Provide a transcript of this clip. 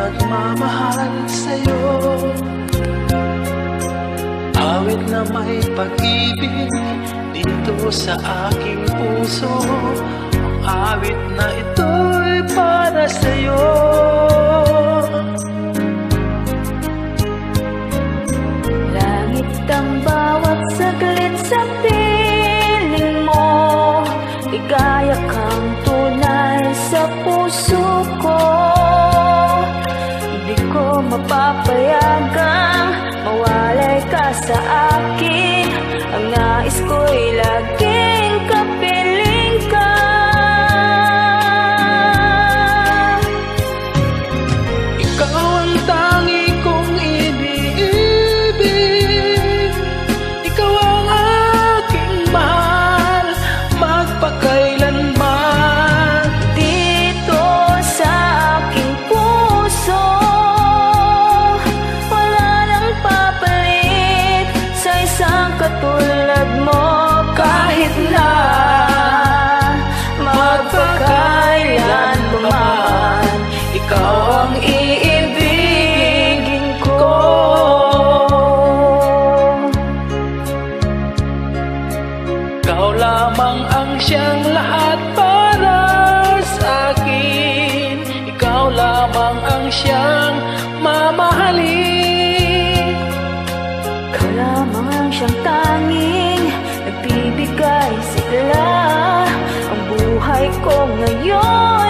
nagmamahal sa'yo. Awit na may pag-ibig dito sa aking puso. Ang awit na ito'y para sa'yo. Langit ang bawat saglit sa piling mo, ligaya kang tunay sa puso ko. Hindi ko mapapayagang mawalay ka sa akin. Ang nais ko'y laging kapiling ka. Ikaw ang tangi kong iniibig, ikaw ang aking mahal magpakailanman. Dito sa aking puso, wala nang papalit sa isang katulad mo. Kahit na magpakailan man, ikaw ang iibigin ko. Ikaw lamang ang siyang lahat para sa akin. Ikaw lamang ang siyang mamahalin. Ikaw lamang ang siyang tanging nagbibigay sigla. Ang buhay ko ngayon